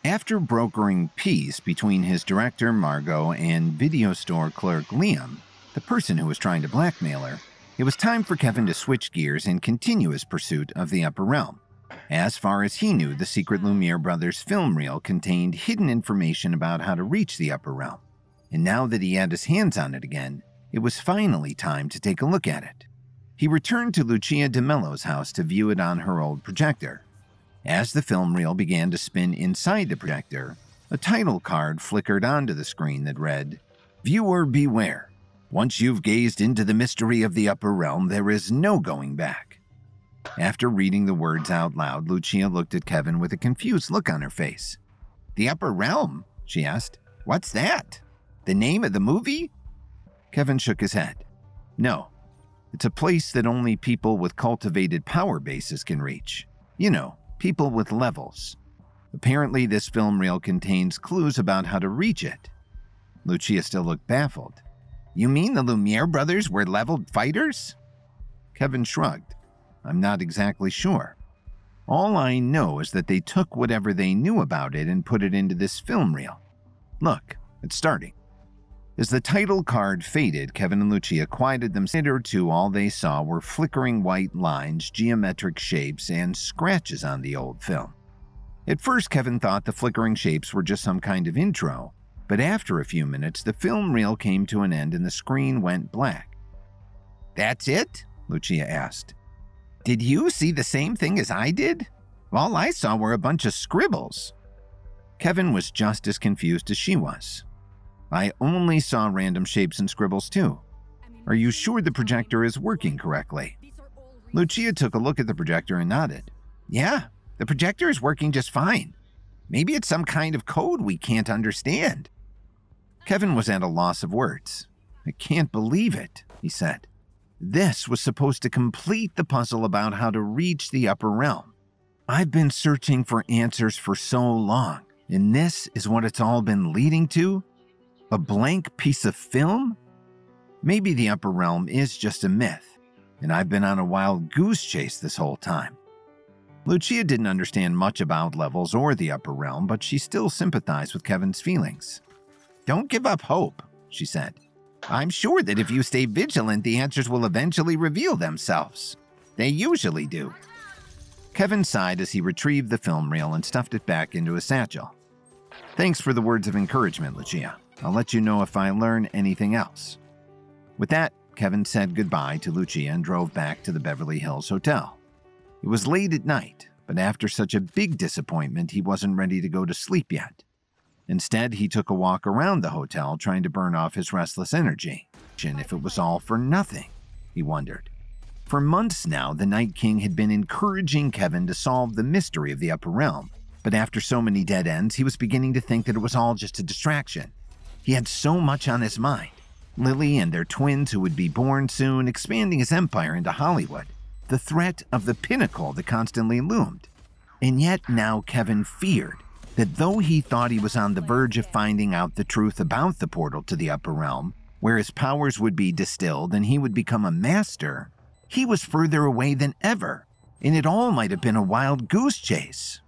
After brokering peace between his director, Margot, and video store clerk, Liam, the person who was trying to blackmail her, it was time for Kevin to switch gears and continue his pursuit of the Upper Realm. As far as he knew, the secret Lumiere brothers film reel contained hidden information about how to reach the Upper Realm. And now that he had his hands on it again, it was finally time to take a look at it. He returned to Lucia de Mello's house to view it on her old projector. As the film reel began to spin inside the projector, a title card flickered onto the screen that read, "Viewer beware. Once you've gazed into the mystery of the Upper Realm, there is no going back." After reading the words out loud, Lucia looked at Kevin with a confused look on her face. "The Upper Realm?" she asked. "What's that? The name of the movie?" Kevin shook his head. "No. It's a place that only people with cultivated power bases can reach. You know, people with levels. Apparently, this film reel contains clues about how to reach it." Lucia still looked baffled. "You mean the Lumiere brothers were leveled fighters?" Kevin shrugged. "I'm not exactly sure. All I know is that they took whatever they knew about it and put it into this film reel. Look, it's starting." As the title card faded, Kevin and Lucia quieted them. Or two, all they saw were flickering white lines, geometric shapes, and scratches on the old film. At first, Kevin thought the flickering shapes were just some kind of intro, but after a few minutes, the film reel came to an end and the screen went black. "That's it?" Lucia asked. "Did you see the same thing as I did? All I saw were a bunch of scribbles." Kevin was just as confused as she was. "I only saw random shapes and scribbles too. Are you sure the projector is working correctly?" Lucia took a look at the projector and nodded. "Yeah, the projector is working just fine. Maybe it's some kind of code we can't understand." Kevin was at a loss of words. "I can't believe it," he said. "This was supposed to complete the puzzle about how to reach the Upper Realm. I've been searching for answers for so long, and this is what it's all been leading to? A blank piece of film? Maybe the Upper Realm is just a myth, and I've been on a wild goose chase this whole time." Lucia didn't understand much about levels or the Upper Realm, but she still sympathized with Kevin's feelings. "Don't give up hope," she said. "I'm sure that if you stay vigilant, the answers will eventually reveal themselves. They usually do." Kevin sighed as he retrieved the film reel and stuffed it back into his satchel. "Thanks for the words of encouragement, Lucia. I'll let you know if I learn anything else." With that, Kevin said goodbye to Lucia and drove back to the Beverly Hills Hotel. It was late at night, but after such a big disappointment, he wasn't ready to go to sleep yet. Instead, he took a walk around the hotel, trying to burn off his restless energy. And if it was all for nothing, he wondered. For months now, the Night King had been encouraging Kevin to solve the mystery of the Upper Realm, but after so many dead ends, he was beginning to think that it was all just a distraction. He had so much on his mind. Lily and their twins who would be born soon, expanding his empire into Hollywood, the threat of the pinnacle that constantly loomed. And yet now Kevin feared that though he thought he was on the verge of finding out the truth about the portal to the Upper Realm, where his powers would be distilled and he would become a master, he was further away than ever, and it all might have been a wild goose chase.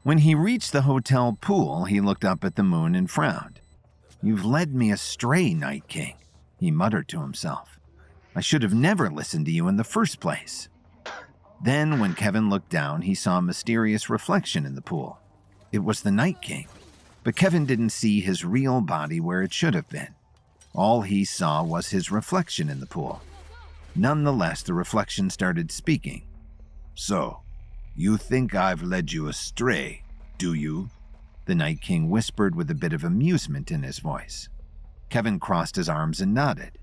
When he reached the hotel pool, he looked up at the moon and frowned. "You've led me astray, Night King," he muttered to himself. "I should have never listened to you in the first place." Then, when Kevin looked down, he saw a mysterious reflection in the pool. It was the Night King, but Kevin didn't see his real body where it should have been. All he saw was his reflection in the pool. Nonetheless, the reflection started speaking. "So, you think I've led you astray, do you?" the Night King whispered with a bit of amusement in his voice. Kevin crossed his arms and nodded.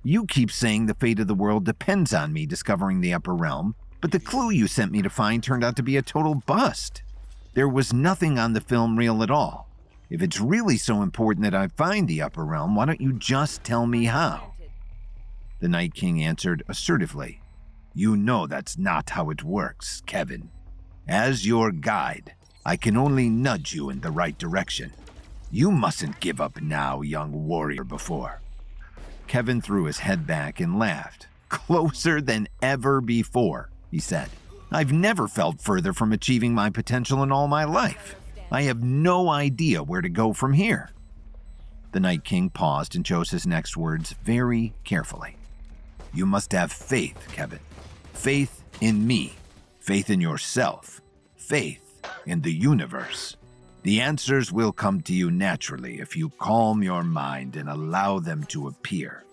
"You keep saying the fate of the world depends on me discovering the Upper Realm, but the clue you sent me to find turned out to be a total bust. There was nothing on the film reel at all. If it's really so important that I find the Upper Realm, why don't you just tell me how?" The Night King answered assertively. "You know that's not how it works, Kevin. As your guide, I can only nudge you in the right direction. You mustn't give up now, young warrior before." Kevin threw his head back and laughed. "Closer than ever before," he said. "I've never felt further from achieving my potential in all my life." I have no idea where to go from here." The Night King paused and chose his next words very carefully. "You must have faith, Kevin. Faith in me. Faith in yourself. Faith in the universe. The answers will come to you naturally if you calm your mind and allow them to appear.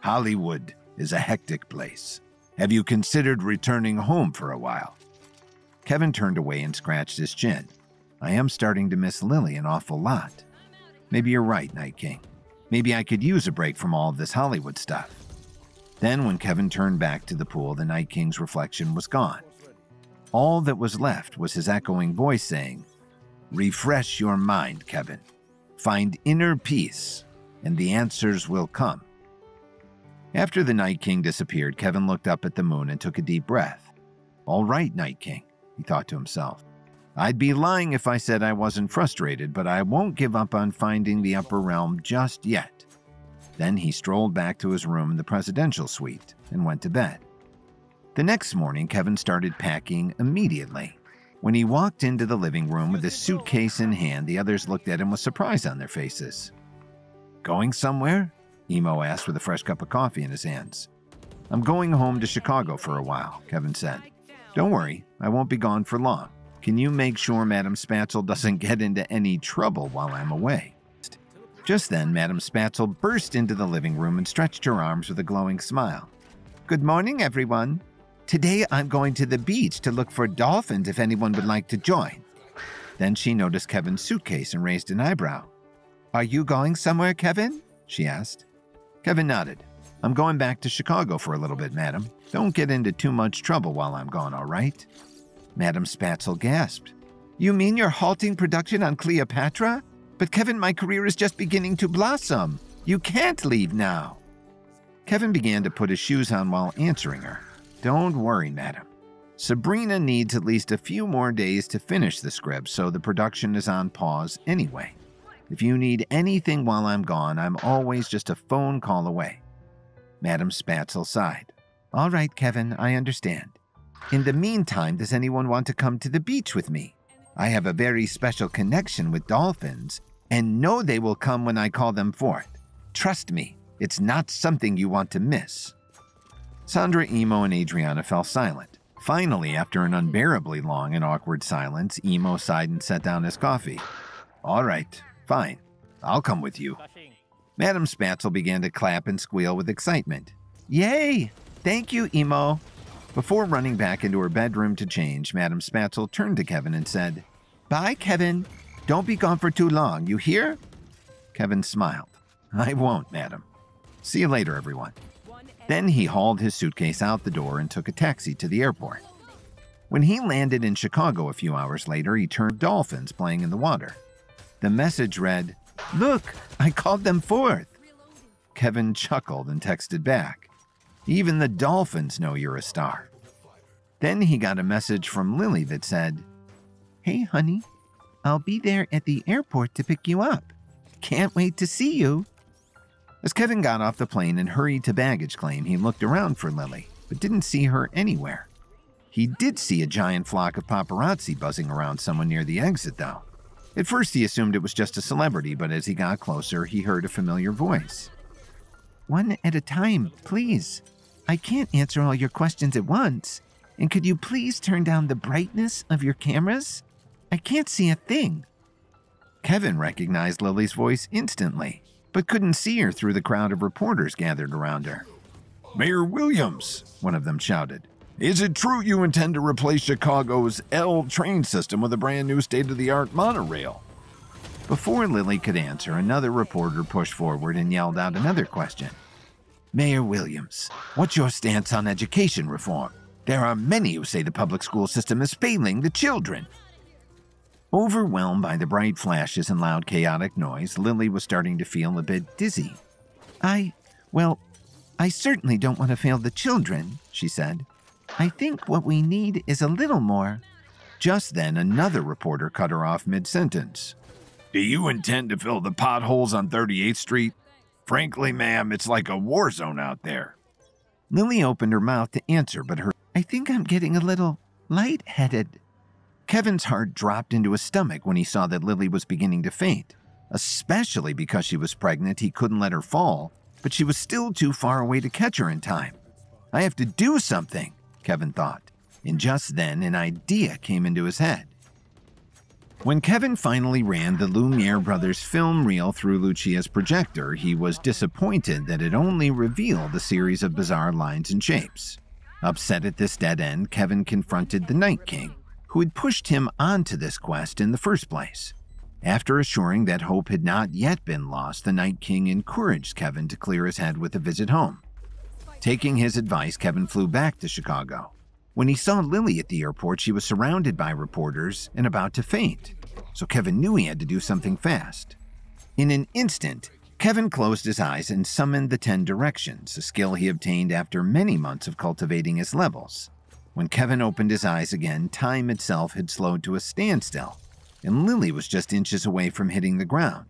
Hollywood is a hectic place. Have you considered returning home for a while?" Kevin turned away and scratched his chin. "I am starting to miss Lily an awful lot. Maybe you're right, Night King. Maybe I could use a break from all of this Hollywood stuff." Then when Kevin turned back to the pool, the Night King's reflection was gone. All that was left was his echoing voice saying, "Refresh your mind, Kevin. Find inner peace, and the answers will come." After the Night King disappeared, Kevin looked up at the moon and took a deep breath. "All right, Night King," he thought to himself. "I'd be lying if I said I wasn't frustrated, but I won't give up on finding the upper realm just yet." Then he strolled back to his room in the presidential suite and went to bed. The next morning, Kevin started packing immediately. When he walked into the living room with his suitcase in hand, the others looked at him with surprise on their faces. "Going somewhere?" Emo asked with a fresh cup of coffee in his hands. "I'm going home to Chicago for a while," Kevin said. "Don't worry, I won't be gone for long. Can you make sure Madam Spatzel doesn't get into any trouble while I'm away?" Just then, Madam Spatzel burst into the living room and stretched her arms with a glowing smile. "Good morning, everyone. Today I'm going to the beach to look for dolphins if anyone would like to join." Then she noticed Kevin's suitcase and raised an eyebrow. "Are you going somewhere, Kevin?" she asked. Kevin nodded. "I'm going back to Chicago for a little bit, madam. Don't get into too much trouble while I'm gone, all right?" Madam Spatzel gasped. "You mean you're halting production on Cleopatra? But Kevin, my career is just beginning to blossom. You can't leave now." Kevin began to put his shoes on while answering her. "Don't worry, madam. Sabrina needs at least a few more days to finish the script, so the production is on pause anyway. If you need anything while I'm gone, I'm always just a phone call away." Madam Spatzel sighed. "All right, Kevin, I understand. In the meantime, does anyone want to come to the beach with me? I have a very special connection with dolphins, and know they will come when I call them forth. Trust me, it's not something you want to miss." Sandra, Emo, and Adriana fell silent. Finally, after an unbearably long and awkward silence, Emo sighed and set down his coffee. "All right, fine. I'll come with you." Madam Spatzel began to clap and squeal with excitement. "Yay! Thank you, Emo." Before running back into her bedroom to change, Madam Spatzel turned to Kevin and said, "Bye, Kevin. Don't be gone for too long, you hear?" Kevin smiled. "I won't, madam. See you later, everyone." Then he hauled his suitcase out the door and took a taxi to the airport. When he landed in Chicago a few hours later, he turned dolphins playing in the water. The message read, "Look, I called them forth." Kevin chuckled and texted back, "Even the dolphins know you're a star." Then he got a message from Lily that said, "Hey, honey, I'll be there at the airport to pick you up. Can't wait to see you." As Kevin got off the plane and hurried to baggage claim, he looked around for Lily, but didn't see her anywhere. He did see a giant flock of paparazzi buzzing around someone near the exit, though. At first, he assumed it was just a celebrity, but as he got closer, he heard a familiar voice. "One at a time, please. I can't answer all your questions at once. And could you please turn down the brightness of your cameras? I can't see a thing." Kevin recognized Lily's voice instantly, but couldn't see her through the crowd of reporters gathered around her. "Mayor Williams," one of them shouted, "is it true you intend to replace Chicago's L train system with a brand new state-of-the-art monorail?" Before Lily could answer, another reporter pushed forward and yelled out another question. "Mayor Williams, what's your stance on education reform? There are many who say the public school system is failing the children." Overwhelmed by the bright flashes and loud chaotic noise, Lily was starting to feel a bit dizzy. I certainly don't want to fail the children," she said. "I think what we need is a little more." Just then, another reporter cut her off mid-sentence. "Do you intend to fill the potholes on 38th Street? Frankly, ma'am, it's like a war zone out there." Lily opened her mouth to answer, but I think I'm getting a little lightheaded." Kevin's heart dropped into his stomach when he saw that Lily was beginning to faint. Especially because she was pregnant, he couldn't let her fall, but she was still too far away to catch her in time. I have to do something, Kevin thought, and just then an idea came into his head. When Kevin finally ran the Lumiere brothers film reel through Lucia's projector, he was disappointed that it only revealed a series of bizarre lines and shapes. Upset at this dead end, Kevin confronted the Night King, who had pushed him onto this quest in the first place. After assuring that hope had not yet been lost, the Night King encouraged Kevin to clear his head with a visit home. Taking his advice, Kevin flew back to Chicago. When he saw Lily at the airport, she was surrounded by reporters and about to faint, so Kevin knew he had to do something fast. In an instant, Kevin closed his eyes and summoned the 10 directions, a skill he obtained after many months of cultivating his levels. When Kevin opened his eyes again, time itself had slowed to a standstill, and Lily was just inches away from hitting the ground.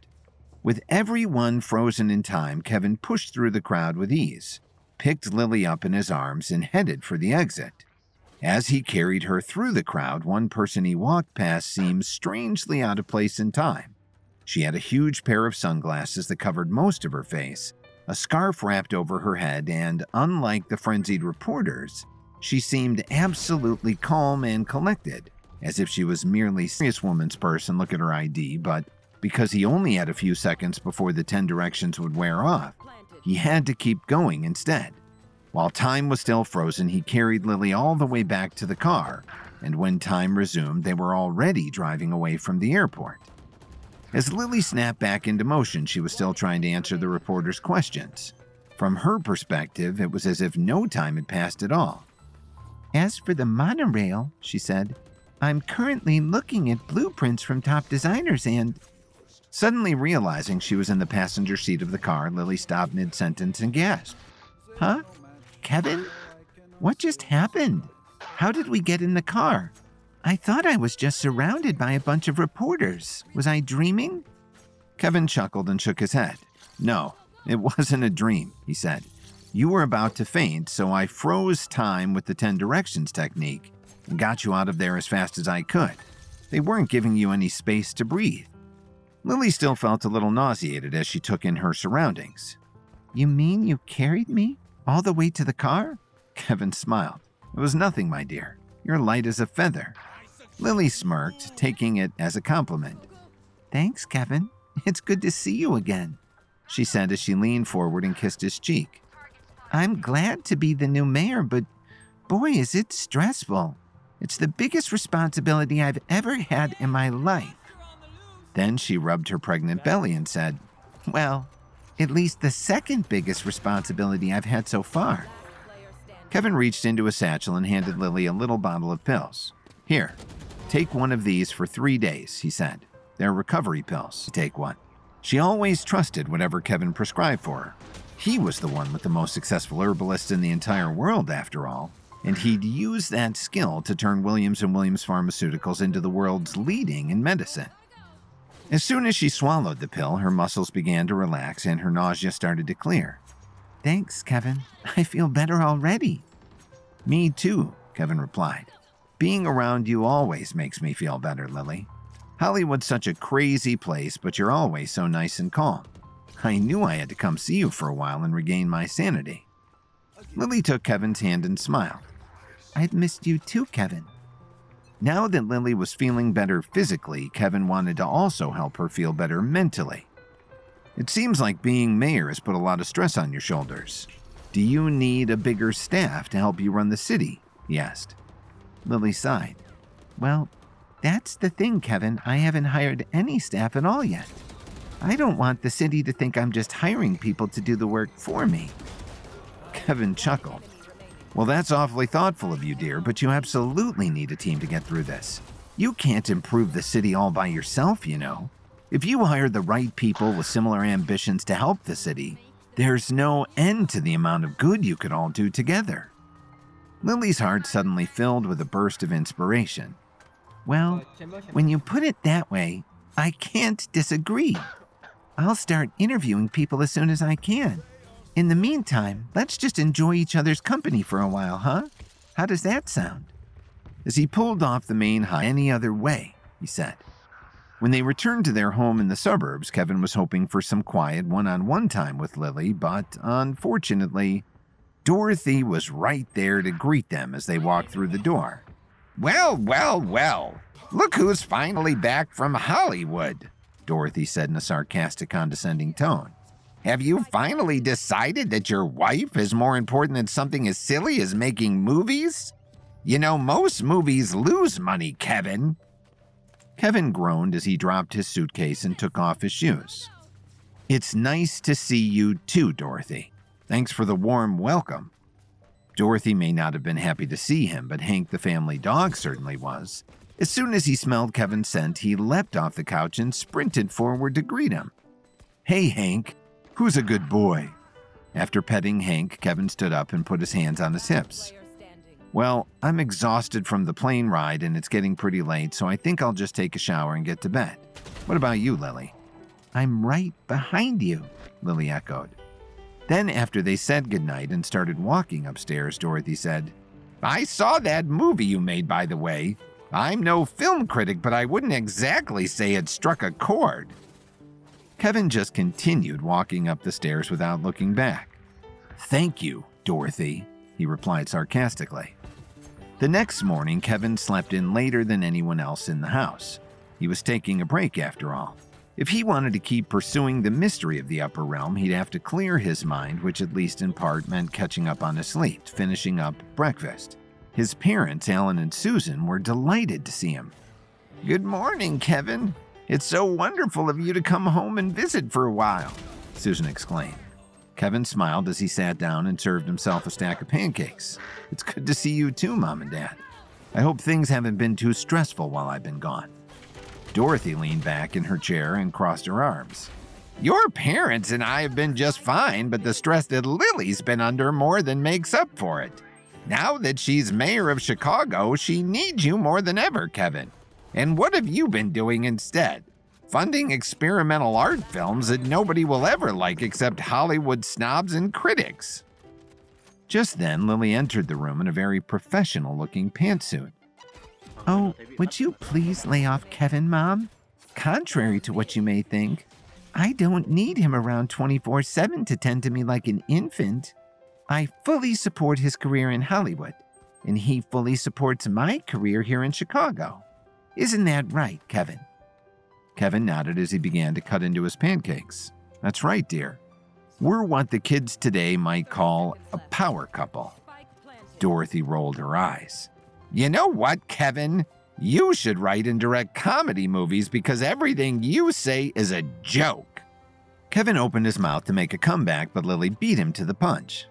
With everyone frozen in time, Kevin pushed through the crowd with ease, picked Lily up in his arms, and headed for the exit. As he carried her through the crowd, one person he walked past seemed strangely out of place in time. She had a huge pair of sunglasses that covered most of her face, a scarf wrapped over her head, and unlike the frenzied reporters, she seemed absolutely calm and collected, as if she was merely a serious woman's purse and look at her ID, but because he only had a few seconds before the 10 directions would wear off, he had to keep going instead. While time was still frozen, he carried Lily all the way back to the car, and when time resumed, they were already driving away from the airport. As Lily snapped back into motion, she was still trying to answer the reporter's questions. From her perspective, it was as if no time had passed at all. "As for the monorail," she said, "I'm currently looking at blueprints from top designers and—" Suddenly realizing she was in the passenger seat of the car, Lily stopped mid-sentence and gasped. "Huh? Kevin? What just happened? How did we get in the car? I thought I was just surrounded by a bunch of reporters. Was I dreaming?" Kevin chuckled and shook his head. "No, it wasn't a dream," he said. "You were about to faint, so I froze time with the 10 directions technique and got you out of there as fast as I could. They weren't giving you any space to breathe." Lily still felt a little nauseated as she took in her surroundings. "You mean you carried me all the way to the car?" Kevin smiled. "It was nothing, my dear. You're light as a feather." Lily smirked, taking it as a compliment. "Thanks, Kevin. It's good to see you again," she said as she leaned forward and kissed his cheek. "I'm glad to be the new mayor, but boy, is it stressful. It's the biggest responsibility I've ever had in my life." Then she rubbed her pregnant belly and said, "Well, at least the second biggest responsibility I've had so far." Kevin reached into a satchel and handed Lily a little bottle of pills. "Here, take one of these for 3 days," he said. "They're recovery pills. Take one." She always trusted whatever Kevin prescribed for her. He was the one with the most successful herbalist in the entire world, after all, and he'd used that skill to turn Williams & Williams Pharmaceuticals into the world's leading in medicine. As soon as she swallowed the pill, her muscles began to relax and her nausea started to clear. "Thanks, Kevin. I feel better already." "Me too," Kevin replied. "Being around you always makes me feel better, Lily. Hollywood's such a crazy place, but you're always so nice and calm. I knew I had to come see you for a while and regain my sanity." Lily took Kevin's hand and smiled. "I've missed you too, Kevin." Now that Lily was feeling better physically, Kevin wanted to also help her feel better mentally. "It seems like being mayor has put a lot of stress on your shoulders. Do you need a bigger staff to help you run the city?" he asked. Lily sighed. "Well, that's the thing, Kevin. I haven't hired any staff at all yet. I don't want the city to think I'm just hiring people to do the work for me." Kevin chuckled. "Well, that's awfully thoughtful of you, dear, but you absolutely need a team to get through this. You can't improve the city all by yourself, you know. If you hire the right people with similar ambitions to help the city, there's no end to the amount of good you could all do together." Lily's heart suddenly filled with a burst of inspiration. "Well, when you put it that way, I can't disagree. I'll start interviewing people as soon as I can. In the meantime, let's just enjoy each other's company for a while, huh? How does that sound?" as he pulled off the main highway any other way, he said. When they returned to their home in the suburbs, Kevin was hoping for some quiet one-on-one time with Lily, but unfortunately, Dorothy was right there to greet them as they walked through the door. "Well, well, well, look who's finally back from Hollywood," Dorothy said in a sarcastic, condescending tone. "Have you finally decided that your wife is more important than something as silly as making movies? You know, most movies lose money, Kevin." Kevin groaned as he dropped his suitcase and took off his shoes. "It's nice to see you too, Dorothy. Thanks for the warm welcome." Dorothy may not have been happy to see him, but Hank the family dog certainly was. As soon as he smelled Kevin's scent, he leapt off the couch and sprinted forward to greet him. "Hey, Hank, who's a good boy?" After petting Hank, Kevin stood up and put his hands on his hips. "Well, I'm exhausted from the plane ride and it's getting pretty late, so I think I'll just take a shower and get to bed. What about you, Lily?" "I'm right behind you," Lily echoed. Then, after they said goodnight and started walking upstairs, Dorothy said, "I saw that movie you made, by the way. I'm no film critic, but I wouldn't exactly say it struck a chord." Kevin just continued walking up the stairs without looking back. "Thank you, Dorothy," he replied sarcastically. The next morning, Kevin slept in later than anyone else in the house. He was taking a break after all. If he wanted to keep pursuing the mystery of the upper realm, he'd have to clear his mind, which at least in part meant catching up on his sleep, finishing up breakfast. His parents, Alan and Susan, were delighted to see him. "Good morning, Kevin. It's so wonderful of you to come home and visit for a while," Susan exclaimed. Kevin smiled as he sat down and served himself a stack of pancakes. "It's good to see you too, Mom and Dad. I hope things haven't been too stressful while I've been gone." Dorothy leaned back in her chair and crossed her arms. "Your parents and I have been just fine, but the stress that Lily's been under more than makes up for it. Now that she's mayor of Chicago, she needs you more than ever, Kevin. And what have you been doing instead? Funding experimental art films that nobody will ever like except Hollywood snobs and critics." Just then, Lily entered the room in a very professional-looking pantsuit. "Oh, would you please lay off Kevin, Mom? Contrary to what you may think, I don't need him around 24/7 to tend to me like an infant. I fully support his career in Hollywood, and he fully supports my career here in Chicago. Isn't that right, Kevin?" Kevin nodded as he began to cut into his pancakes. "That's right, dear. We're what the kids today might call a power couple." Dorothy rolled her eyes. "You know what, Kevin? You should write and direct comedy movies because everything you say is a joke." Kevin opened his mouth to make a comeback, but Lily beat him to the punch.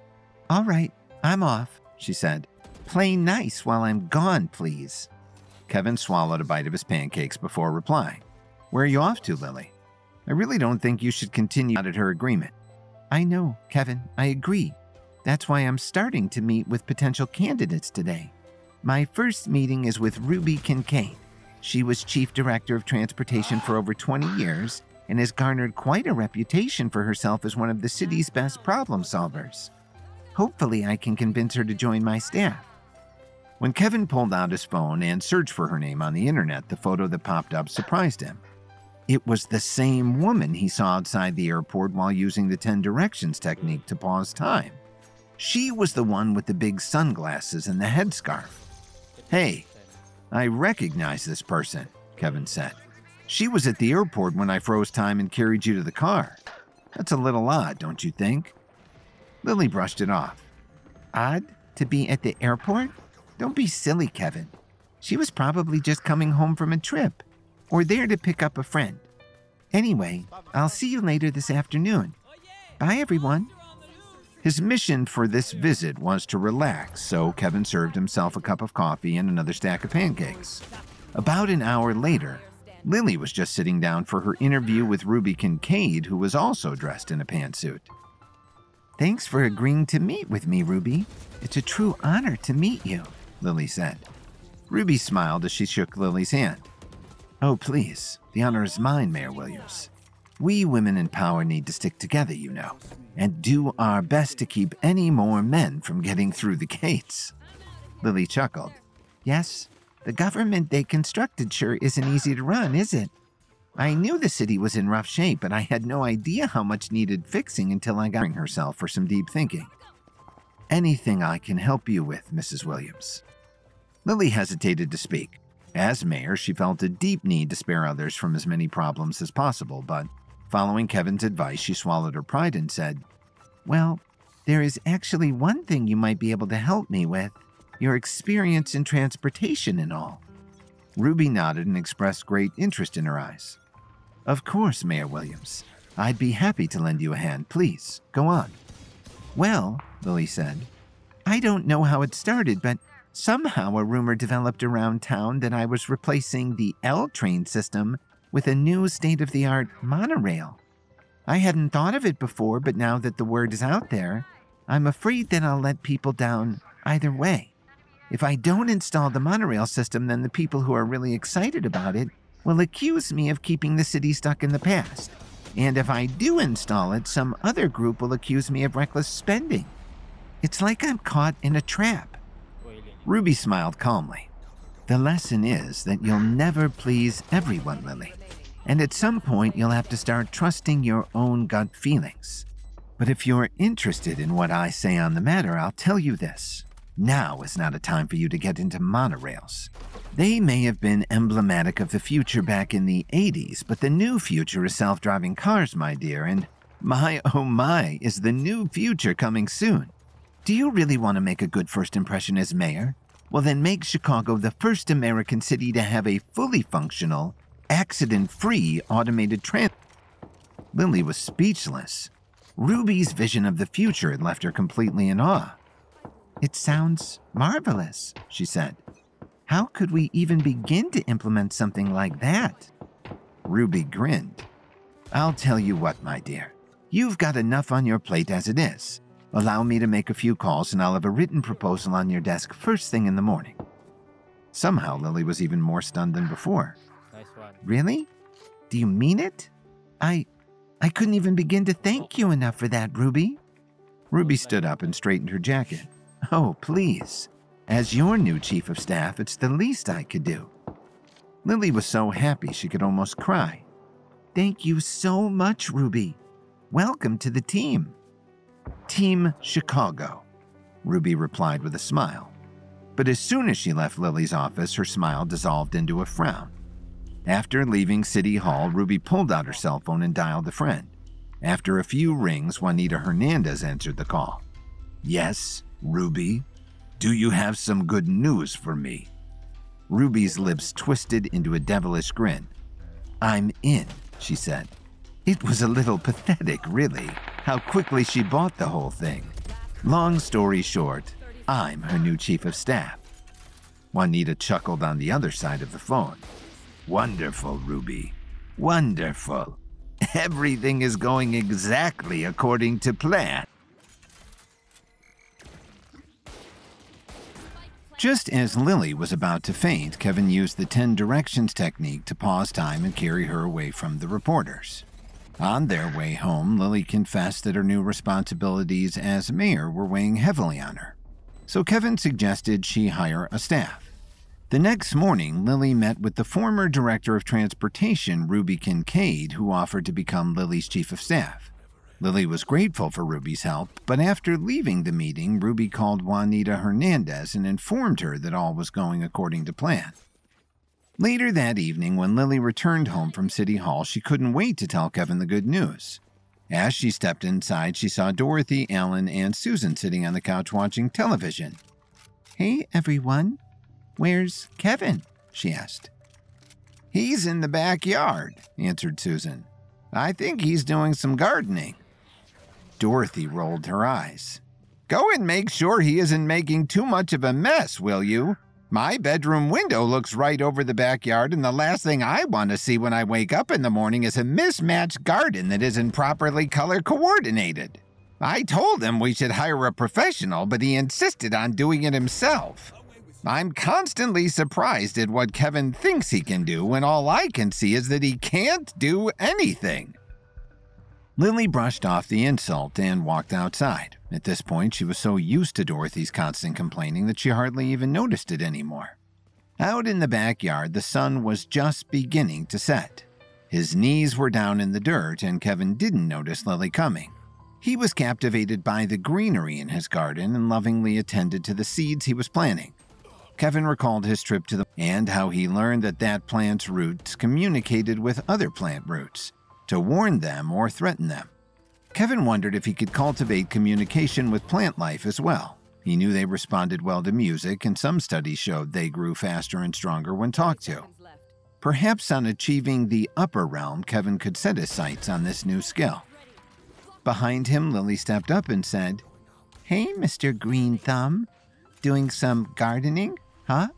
"All right, I'm off," she said. "Play nice while I'm gone, please." Kevin swallowed a bite of his pancakes before replying. "Where are you off to, Lily? I really don't think you should continue at her agreement." "I know, Kevin, I agree. That's why I'm starting to meet with potential candidates today. My first meeting is with Ruby Kincaid. She was chief director of transportation for over 20 years and has garnered quite a reputation for herself as one of the city's best problem solvers. Hopefully, I can convince her to join my staff." When Kevin pulled out his phone and searched for her name on the internet, the photo that popped up surprised him. It was the same woman he saw outside the airport while using the 10 directions technique to pause time. She was the one with the big sunglasses and the headscarf. "Hey, I recognize this person," Kevin said. "She was at the airport when I froze time and carried you to the car. That's a little odd, don't you think?" Lily brushed it off. "Odd to be at the airport? Don't be silly, Kevin. She was probably just coming home from a trip, or there to pick up a friend. Anyway, I'll see you later this afternoon. Bye, everyone." His mission for this visit was to relax, so Kevin served himself a cup of coffee and another stack of pancakes. About an hour later, Lily was just sitting down for her interview with Ruby Kincaid, who was also dressed in a pantsuit. "Thanks for agreeing to meet with me, Ruby. It's a true honor to meet you," Lily said. Ruby smiled as she shook Lily's hand. "Oh, please, the honor is mine, Mayor Williams. We women in power need to stick together, you know, and do our best to keep any more men from getting through the gates." Lily chuckled. "Yes, The government they constructed sure isn't easy to run, is it? I knew the city was in rough shape, but I had no idea how much needed fixing until I got herself for some deep thinking. Anything I can help you with, Mrs. Williams? Lily hesitated to speak. As mayor, she felt a deep need to spare others from as many problems as possible, but following Kevin's advice, she swallowed her pride and said, "Well, there is actually one thing you might be able to help me with. Your experience in transportation and all." Ruby nodded and expressed great interest in her eyes. "Of course, Mayor Williams. I'd be happy to lend you a hand. Please, go on." "Well," Lily said, "I don't know how it started, but somehow a rumor developed around town that I was replacing the L train system with a new state-of-the-art monorail. I hadn't thought of it before, but now that the word is out there, I'm afraid that I'll let people down either way. If I don't install the monorail system, then the people who are really excited about it will accuse me of keeping the city stuck in the past. And if I do install it, some other group will accuse me of reckless spending. It's like I'm caught in a trap." Ruby smiled calmly. "The lesson is that you'll never please everyone, Lily. And at some point, you'll have to start trusting your own gut feelings. But if you're interested in what I say on the matter, I'll tell you this. Now is not a time for you to get into monorails. They may have been emblematic of the future back in the 80s, but the new future is self-driving cars, my dear, and my oh my, is the new future coming soon. Do you really want to make a good first impression as mayor? Well, then make Chicago the first American city to have a fully functional, accident-free automated transit." Lily was speechless. Ruby's vision of the future had left her completely in awe. "It sounds marvelous," she said. "How could we even begin to implement something like that?" Ruby grinned. "I'll tell you what, my dear. You've got enough on your plate as it is. Allow me to make a few calls and I'll have a written proposal on your desk first thing in the morning." Somehow, Lily was even more stunned than before. Nice one. "Really? Do you mean it? I couldn't even begin to thank you enough for that, Ruby." Ruby stood up and straightened her jacket. "Oh, please. As your new chief of staff, it's the least I could do." Lily was so happy she could almost cry. "Thank you so much, Ruby. Welcome to the team." "Team Chicago," Ruby replied with a smile. But as soon as she left Lily's office, her smile dissolved into a frown. After leaving City Hall, Ruby pulled out her cell phone and dialed a friend. After a few rings, Juanita Hernandez answered the call. "Yes, Ruby? Do you have some good news for me?" Ruby's lips twisted into a devilish grin. "I'm in," she said. It was a little pathetic, really, how quickly she bought the whole thing. Long story short, I'm her new chief of staff. Juanita chuckled on the other side of the phone. "Wonderful, Ruby. Wonderful. Everything is going exactly according to plan." Just as Lily was about to faint, Kevin used the 10 directions technique to pause time and carry her away from the reporters. On their way home, Lily confessed that her new responsibilities as mayor were weighing heavily on her. So Kevin suggested she hire a staff. The next morning, Lily met with the former director of transportation, Ruby Kincaid, who offered to become Lily's chief of staff. Lily was grateful for Ruby's help, but after leaving the meeting, Ruby called Juanita Hernandez and informed her that all was going according to plan. Later that evening, when Lily returned home from City Hall, she couldn't wait to tell Kevin the good news. As she stepped inside, she saw Dorothy, Alan, and Susan sitting on the couch watching television. "Hey, everyone. Where's Kevin?" she asked. "He's in the backyard," answered Susan. "I think he's doing some gardening." Dorothy rolled her eyes. "Go and make sure he isn't making too much of a mess, will you? My bedroom window looks right over the backyard, and the last thing I want to see when I wake up in the morning is a mismatched garden that isn't properly color coordinated. I told him we should hire a professional, but he insisted on doing it himself. I'm constantly surprised at what Kevin thinks he can do when all I can see is that he can't do anything." Lily brushed off the insult and walked outside. At this point, she was so used to Dorothy's constant complaining that she hardly even noticed it anymore. Out in the backyard, the sun was just beginning to set. His knees were down in the dirt, and Kevin didn't notice Lily coming. He was captivated by the greenery in his garden and lovingly attended to the seeds he was planting. Kevin recalled his trip to the and how he learned that plant's roots communicated with other plant roots to warn them or threaten them. Kevin wondered if he could cultivate communication with plant life as well. He knew they responded well to music, and some studies showed they grew faster and stronger when talked to. Perhaps on achieving the upper realm, Kevin could set his sights on this new skill. Behind him, Lily stepped up and said, "Hey, Mr. Green Thumb, doing some gardening, huh?"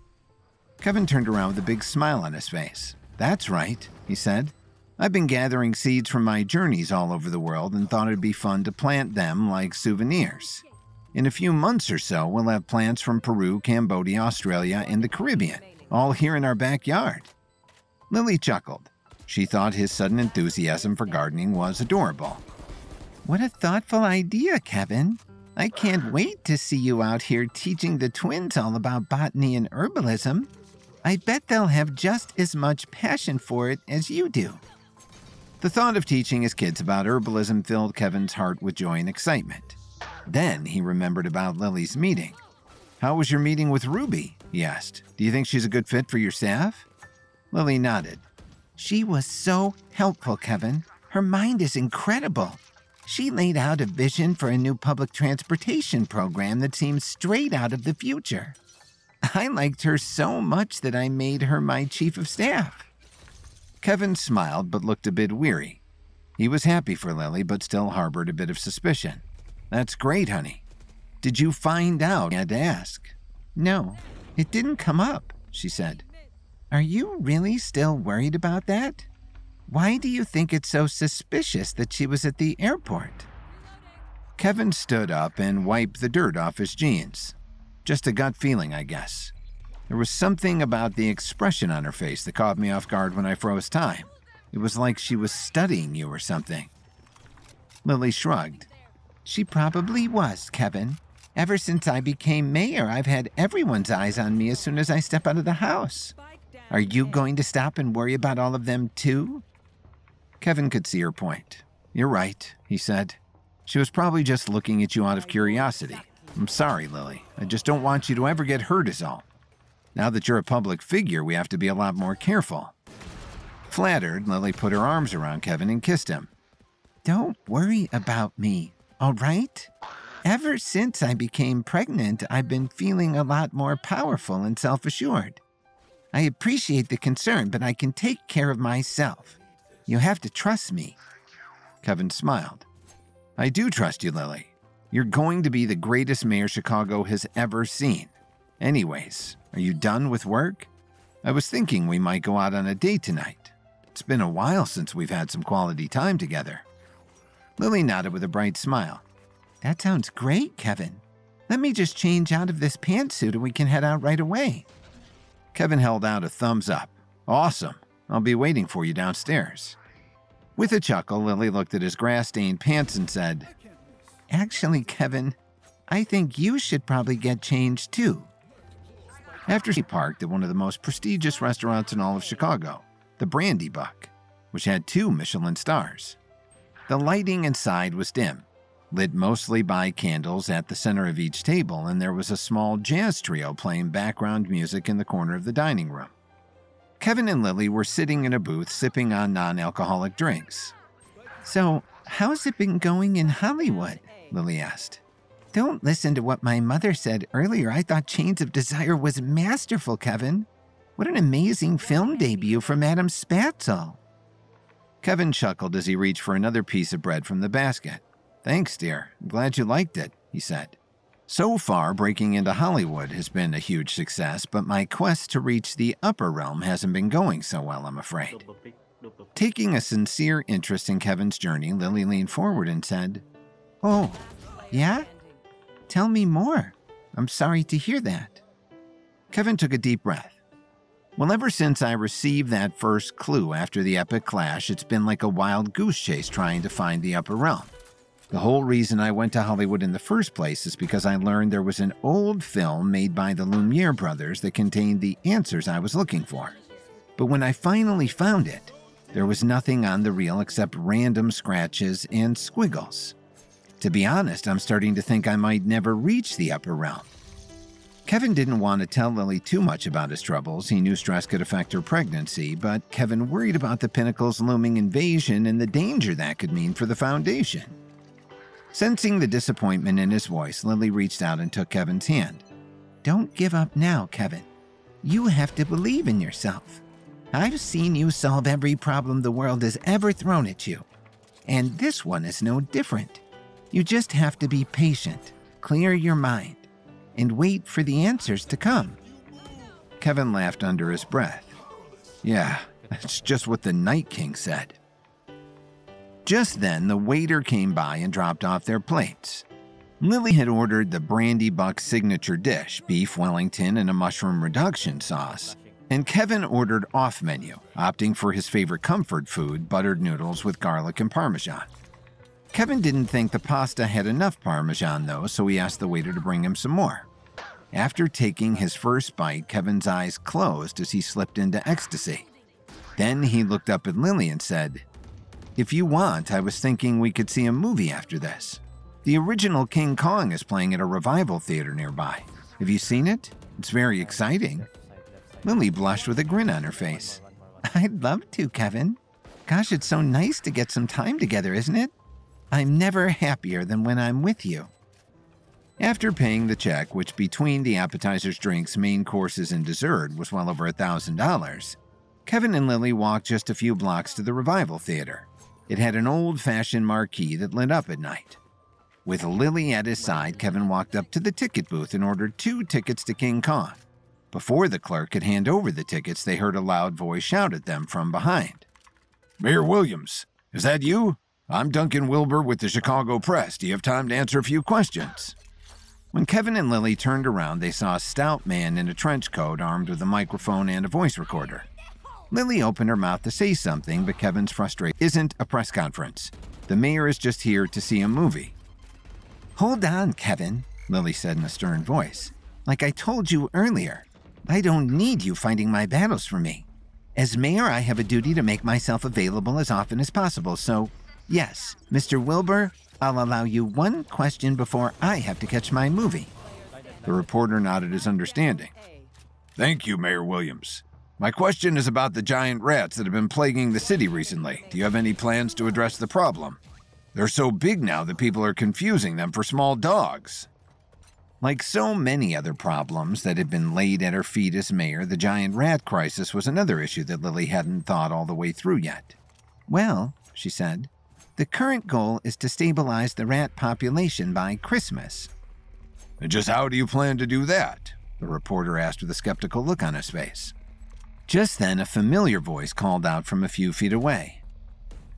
Kevin turned around with a big smile on his face. "That's right," he said. "I've been gathering seeds from my journeys all over the world and thought it'd be fun to plant them like souvenirs. In a few months or so, we'll have plants from Peru, Cambodia, Australia, and the Caribbean, all here in our backyard." Lily chuckled. She thought his sudden enthusiasm for gardening was adorable. "What a thoughtful idea, Kevin. I can't wait to see you out here teaching the twins all about botany and herbalism. I bet they'll have just as much passion for it as you do." The thought of teaching his kids about herbalism filled Kevin's heart with joy and excitement. Then he remembered about Lily's meeting. "How was your meeting with Ruby?" he asked. "Do you think she's a good fit for your staff?" Lily nodded. "She was so helpful, Kevin. Her mind is incredible. She laid out a vision for a new public transportation program that seems straight out of the future. I liked her so much that I made her my chief of staff." Kevin smiled but looked a bit weary. He was happy for Lily but still harbored a bit of suspicion. "That's great, honey. Did you find out?" he had to ask. "No, it didn't come up," she said. "Are you really still worried about that? Why do you think it's so suspicious that she was at the airport?" Kevin stood up and wiped the dirt off his jeans. "Just a gut feeling, I guess. There was something about the expression on her face that caught me off guard when I froze time. It was like she was studying you or something." Lily shrugged. "She probably was, Kevin. Ever since I became mayor, I've had everyone's eyes on me as soon as I step out of the house. Are you going to stop and worry about all of them too?" Kevin could see her point. "You're right," he said. "She was probably just looking at you out of curiosity. I'm sorry, Lily. I just don't want you to ever get hurt is all. Now that you're a public figure, we have to be a lot more careful." Flattered, Lily put her arms around Kevin and kissed him. "Don't worry about me, all right? Ever since I became pregnant, I've been feeling a lot more powerful and self-assured. I appreciate the concern, but I can take care of myself. You have to trust me." Kevin smiled. "I do trust you, Lily. You're going to be the greatest mayor Chicago has ever seen. Anyways, are you done with work? I was thinking we might go out on a date tonight. It's been a while since we've had some quality time together." Lily nodded with a bright smile. "That sounds great, Kevin. Let me just change out of this pantsuit and we can head out right away." Kevin held out a thumbs up. "Awesome. I'll be waiting for you downstairs." With a chuckle, Lily looked at his grass-stained pants and said, "Actually, Kevin, I think you should probably get changed too." After she parked at one of the most prestigious restaurants in all of Chicago, the Brandy Buck, which had 2 Michelin stars. The lighting inside was dim, lit mostly by candles at the center of each table, and there was a small jazz trio playing background music in the corner of the dining room. Kevin and Lily were sitting in a booth sipping on non-alcoholic drinks. "So, how's it been going in Hollywood?" Lily asked. "Don't listen to what my mother said earlier. I thought Chains of Desire was masterful, Kevin. What an amazing film debut from Adam Spatzel." Kevin chuckled as he reached for another piece of bread from the basket. "Thanks, dear. I'm glad you liked it," he said. "So far, breaking into Hollywood has been a huge success, but my quest to reach the upper realm hasn't been going so well, I'm afraid." Taking a sincere interest in Kevin's journey, Lily leaned forward and said, "Oh, yeah? Tell me more. I'm sorry to hear that." Kevin took a deep breath. "Well, ever since I received that first clue after the epic clash, it's been like a wild goose chase trying to find the upper realm. The whole reason I went to Hollywood in the first place is because I learned there was an old film made by the Lumiere brothers that contained the answers I was looking for. But when I finally found it, there was nothing on the reel except random scratches and squiggles. To be honest, I'm starting to think I might never reach the upper realm. Kevin didn't want to tell Lily too much about his troubles. He knew stress could affect her pregnancy, but Kevin worried about the Pinnacle's looming invasion and the danger that could mean for the Foundation. Sensing the disappointment in his voice, Lily reached out and took Kevin's hand. "Don't give up now, Kevin. You have to believe in yourself. I've seen you solve every problem the world has ever thrown at you, and this one is no different. You just have to be patient, clear your mind, and wait for the answers to come." Kevin laughed under his breath. "Yeah, that's just what the Night King said." Just then, the waiter came by and dropped off their plates. Lily had ordered the Brandy Buck signature dish, beef Wellington and a mushroom reduction sauce, and Kevin ordered off-menu, opting for his favorite comfort food, buttered noodles with garlic and Parmesan. Kevin didn't think the pasta had enough Parmesan, though, so he asked the waiter to bring him some more. After taking his first bite, Kevin's eyes closed as he slipped into ecstasy. Then he looked up at Lily and said, "If you want, I was thinking we could see a movie after this. The original King Kong is playing at a revival theater nearby. Have you seen it? It's very exciting." Lily blushed with a grin on her face. "I'd love to, Kevin. Gosh, it's so nice to get some time together, isn't it? I'm never happier than when I'm with you." After paying the check, which between the appetizers, drinks, main courses, and dessert was well over $1,000, Kevin and Lily walked just a few blocks to the revival theater. It had an old-fashioned marquee that lit up at night. With Lily at his side, Kevin walked up to the ticket booth and ordered 2 tickets to King Kong. Before the clerk could hand over the tickets, they heard a loud voice shout at them from behind. "Mayor Williams, is that you? I'm Duncan Wilbur with the Chicago Press. Do you have time to answer a few questions?" When Kevin and Lily turned around, they saw a stout man in a trench coat armed with a microphone and a voice recorder. Lily opened her mouth to say something, but Kevin's frustration isn't a press conference. The mayor is just here to see a movie. "Hold on, Kevin," Lily said in a stern voice. "Like I told you earlier, I don't need you fighting my battles for me. As mayor, I have a duty to make myself available as often as possible, so yes, Mr. Wilbur, I'll allow you one question before I have to catch my movie." The reporter nodded his understanding. "Thank you, Mayor Williams. My question is about the giant rats that have been plaguing the city recently. Do you have any plans to address the problem? They're so big now that people are confusing them for small dogs." Like so many other problems that had been laid at her feet as mayor, the giant rat crisis was another issue that Lily hadn't thought all the way through yet. "Well," she said, "the current goal is to stabilize the rat population by Christmas." "And just how do you plan to do that?" the reporter asked with a skeptical look on his face. Just then, a familiar voice called out from a few feet away.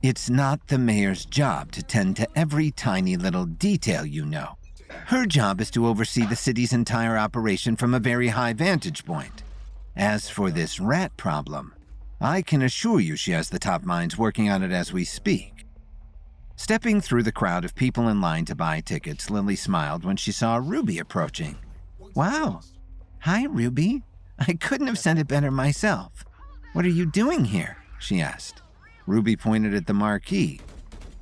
"It's not the mayor's job to tend to every tiny little detail, you know. Her job is to oversee the city's entire operation from a very high vantage point. As for this rat problem, I can assure you she has the top minds working on it as we speak." Stepping through the crowd of people in line to buy tickets, Lily smiled when she saw Ruby approaching. "Wow. Hi, Ruby. I couldn't have said it better myself. What are you doing here?" she asked. Ruby pointed at the marquee.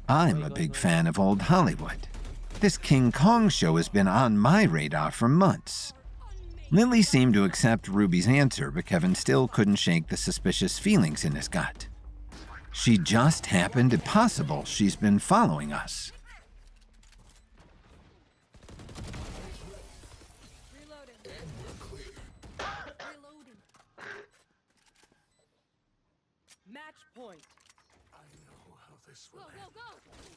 "I'm a big fan of old Hollywood. This King Kong show has been on my radar for months." Lily seemed to accept Ruby's answer, but Kevin still couldn't shake the suspicious feelings in his gut. She just happened to possible she's been following us. Match point. I know how this will end. Go, go, go!